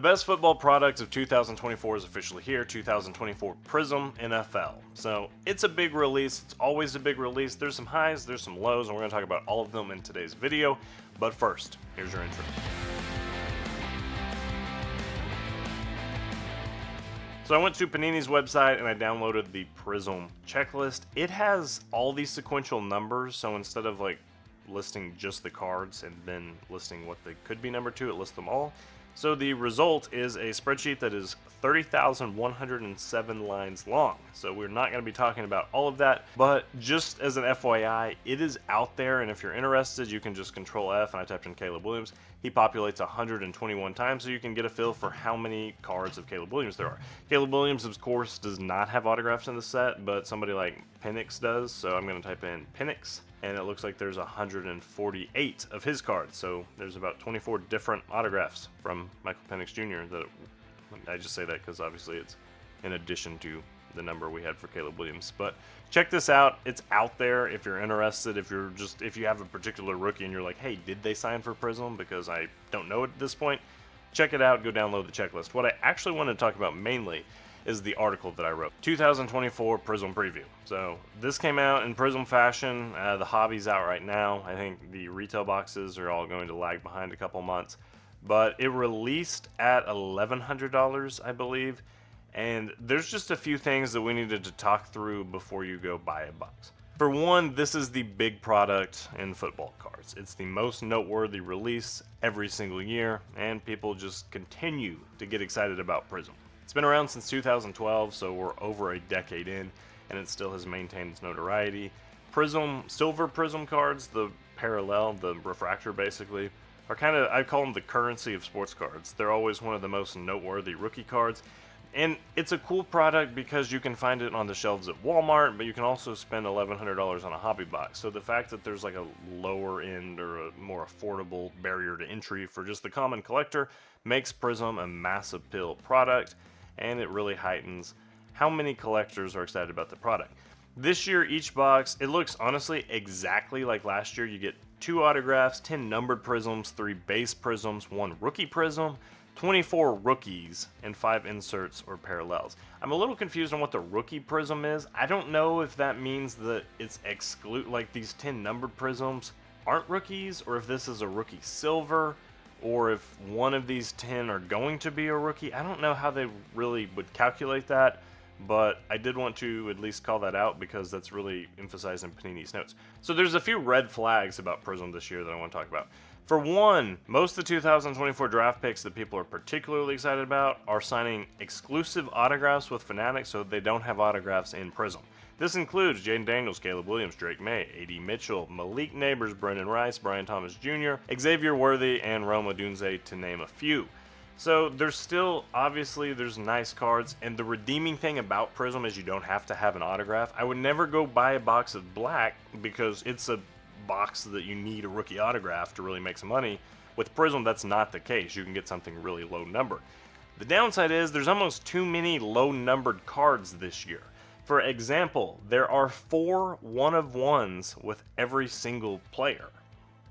The best football product of 2024 is officially here, 2024 Prizm NFL. So it's a big release, it's always a big release. There's some highs, there's some lows, and we're going to talk about all of them in today's video. But first, here's your intro. So I went to Panini's website and I downloaded the Prizm Checklist. It has all these sequential numbers, so instead of like listing just the cards and then listing what they could be numbered to, it lists them all. So the result is a spreadsheet that is 30,107 lines long. So we're not going to be talking about all of that, but just as an FYI, it is out there, and if you're interested, you can just Control F, and I typed in Caleb Williams. He populates 121 times, so you can get a feel for how many cards of Caleb Williams there are. Caleb Williams, of course, does not have autographs in the set, but somebody like Penix does, so I'm going to type in Penix. And it looks like there's 148 of his cards, so there's about 24 different autographs from Michael Penix Jr. That I just say that because obviously it's in addition to the number we had for Caleb Williams. But check this out; it's out there if you're interested. If you have a particular rookie and you're like, hey, did they sign for Prizm? Because I don't know at this point. Check it out. Go download the checklist. What I actually wanted to talk about mainly is the article that I wrote, 2024 Prizm Preview. So this came out in Prizm fashion. The hobby's out right now. I think the retail boxes are all going to lag behind a couple months, but it released at $1,100, I believe. And there's just a few things that we needed to talk through before you go buy a box. For one, this is the big product in football cards. It's the most noteworthy release every single year, and people just continue to get excited about Prizm. It's been around since 2012, so we're over a decade in, and it still has maintained its notoriety. Silver Prizm cards, the parallel, the refractor basically, are kind of, I call them the currency of sports cards. They're always one of the most noteworthy rookie cards, and it's a cool product because you can find it on the shelves at Walmart, but you can also spend $1,100 on a hobby box. So the fact that there's like a lower end or a more affordable barrier to entry for just the common collector makes Prizm a mass appeal product, and it really heightens how many collectors are excited about the product. This year, each box, it looks honestly exactly like last year. You get 2 autographs, 10 numbered Prizms, 3 base Prizms, 1 rookie Prizm, 24 rookies, and 5 inserts or parallels. I'm a little confused on what the rookie Prizm is. I don't know if that means that it's like these 10 numbered Prizms aren't rookies, or if this is a rookie silver, or if one of these 10 are going to be a rookie. I don't know how they really would calculate that, but I did want to at least call that out because that's really emphasized in Panini's notes. So there's a few red flags about Prizm this year that I want to talk about. For one, most of the 2024 draft picks that people are particularly excited about are signing exclusive autographs with Fanatics, so they don't have autographs in Prizm. This includes Jaden Daniels, Caleb Williams, Drake May, A.D. Mitchell, Malik Neighbors, Brendan Rice, Brian Thomas Jr., Xavier Worthy, and Rome Odunze, to name a few. So there's nice cards, and the redeeming thing about Prizm is you don't have to have an autograph. I would never go buy a box of black because it's a box that you need a rookie autograph to really make some money. With Prizm, that's not the case. You can get something really low numbered. The downside is there's almost too many low numbered cards this year. For example, there are 4 one-of-ones with every single player.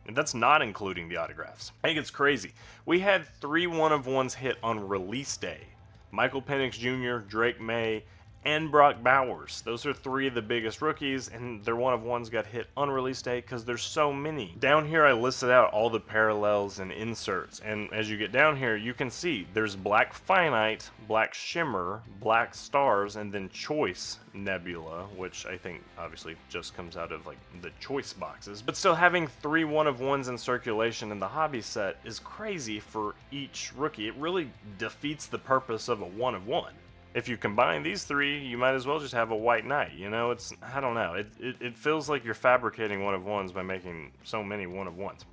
And that's not including the autographs. I think it's crazy. We had 3 one-of-ones hit on release day. Michael Penix Jr., Drake May, and Brock Bowers. Those are 3 of the biggest rookies, and their one-of-ones got hit on release day because there's so many. Down here I listed out all the parallels and inserts, and as you get down here you can see there's Black Finite, Black Shimmer, Black Stars, and then Choice Nebula, which I think obviously just comes out of like the choice boxes. But still, having 3 one-of-ones in circulation in the hobby set is crazy for each rookie. It really defeats the purpose of a one-of-one. If you combine these 3, you might as well just have a white knight. You know, I don't know. It feels like you're fabricating one-of-ones by making so many one-of-ones.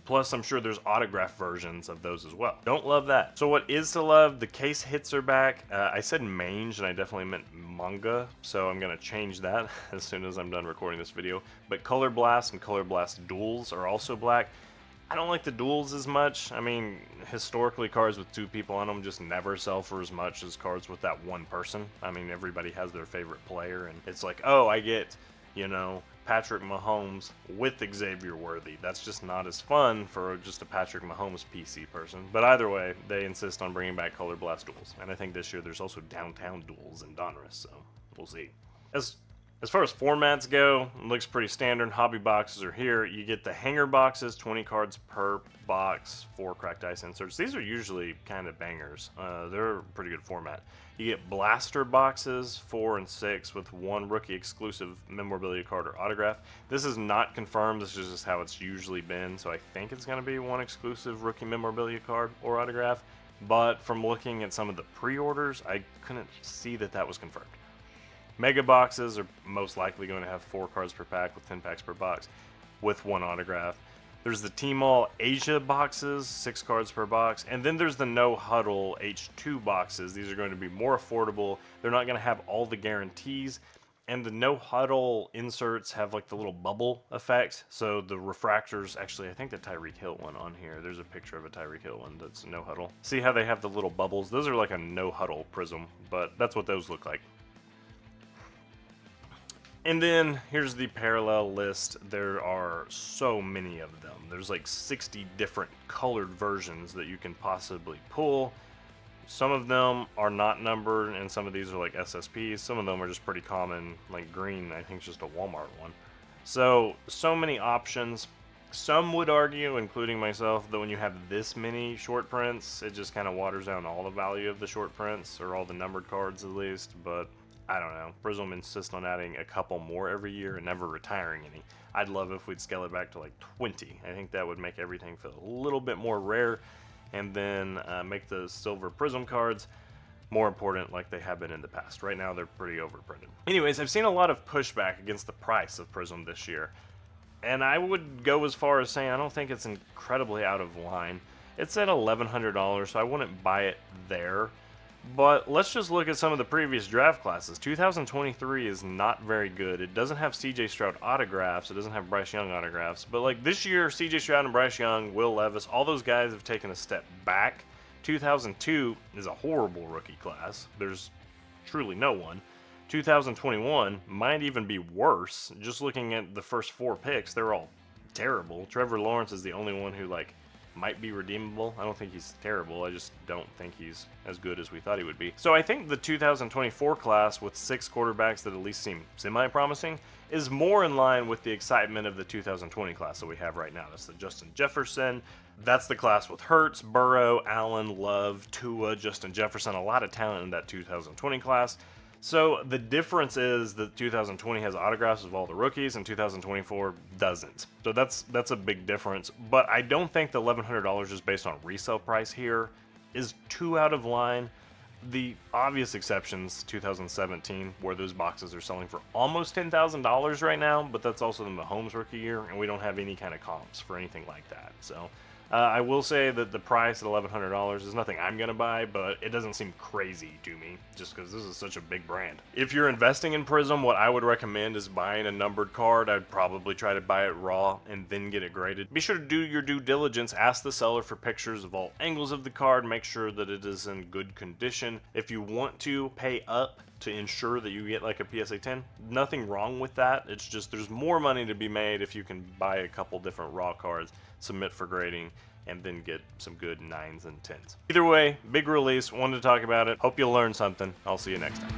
Plus, I'm sure there's autograph versions of those as well. Don't love that. So what is to love? The case hits are back. I said mange, and I definitely meant manga, so I'm going to change that as soon as I'm done recording this video. But Color Blast and Color Blast Duels are also black. I don't like the duels as much. I mean, historically, cards with 2 people on them just never sell for as much as cards with that one person. I mean, everybody has their favorite player, and it's like, oh, I get, Patrick Mahomes with Xavier Worthy. That's just not as fun for just a Patrick Mahomes PC person. But either way, they insist on bringing back Color Blast duels. And I think this year there's also downtown duels in Donruss, so we'll see. As far as formats go, it looks pretty standard. Hobby boxes are here. You get the hanger boxes, 20 cards per box, 4 cracked ice inserts. These are usually kind of bangers. They're a pretty good format. You get blaster boxes, 4 and 6, with 1 rookie exclusive memorabilia card or autograph. This is not confirmed. This is just how it's usually been. So I think it's going to be 1 exclusive rookie memorabilia card or autograph. But from looking at some of the pre-orders, I couldn't see that that was confirmed. Mega boxes are most likely going to have 4 cards per pack with 10 packs per box with 1 autograph. There's the Team All Asia boxes, 6 cards per box. And then there's the No Huddle H2 boxes. These are going to be more affordable. They're not going to have all the guarantees. And the No Huddle inserts have like the little bubble effect. So the refractors, actually, I think the Tyreek Hill one on here. There's a picture of a Tyreek Hill one that's No Huddle. See how they have the little bubbles? Those are like a No Huddle Prizm, but that's what those look like. And then here's the parallel list. There are so many of them. There's like 60 different colored versions that you can possibly pull. Some of them are not numbered, and some of these are like SSPs. Some of them are just pretty common, like green, I think it's just a Walmart one. So many options. Some would argue, including myself, that when you have this many short prints, it just kind of waters down all the value of the short prints, or all the numbered cards at least, but I don't know. Prizm insists on adding a couple more every year and never retiring any. I'd love if we'd scale it back to like 20. I think that would make everything feel a little bit more rare, and then make the silver Prizm cards more important like they have been in the past. Right now they're pretty overprinted. Anyways, I've seen a lot of pushback against the price of Prizm this year, and I would go as far as saying I don't think it's incredibly out of line. It's at $1,100, so I wouldn't buy it there. But let's just look at some of the previous draft classes. 2023 is not very good. It doesn't have CJ Stroud autographs. It doesn't have Bryce Young autographs. But like this year, CJ Stroud and Bryce Young, Will Levis, all those guys have taken a step back. 2002 is a horrible rookie class. There's truly no one. 2021 might even be worse. Just looking at the first 4 picks, they're all terrible. Trevor Lawrence is the only one who might be redeemable. I don't think he's terrible. I just don't think he's as good as we thought he would be. So I think the 2024 class with 6 quarterbacks that at least seem semi-promising is more in line with the excitement of the 2020 class that we have right now. That's the Justin Jefferson. That's the class with Hurts, Burrow, Allen, Love, Tua, Justin Jefferson. A lot of talent in that 2020 class. So the difference is that 2020 has autographs of all the rookies and 2024 doesn't. So that's a big difference. But I don't think the $1,100 just based on resale price here is too out of line. The obvious exceptions, 2017, where those boxes are selling for almost $10,000 right now, but that's also the Mahomes rookie year, and we don't have any kind of comps for anything like that. So I will say that the price at $1,100 is nothing I'm going to buy, but it doesn't seem crazy to me just because this is such a big brand. If you're investing in Prizm, what I would recommend is buying a numbered card. I'd probably try to buy it raw and then get it graded. Be sure to do your due diligence. Ask the seller for pictures of all angles of the card. Make sure that it is in good condition. If you want to pay up to ensure that you get like a PSA 10, nothing wrong with that. It's just there's more money to be made if you can buy a couple different raw cards, submit for grading, and then get some good 9s and 10s. Either way, big release. Wanted to talk about it. Hope you'll learn something. I'll see you next time.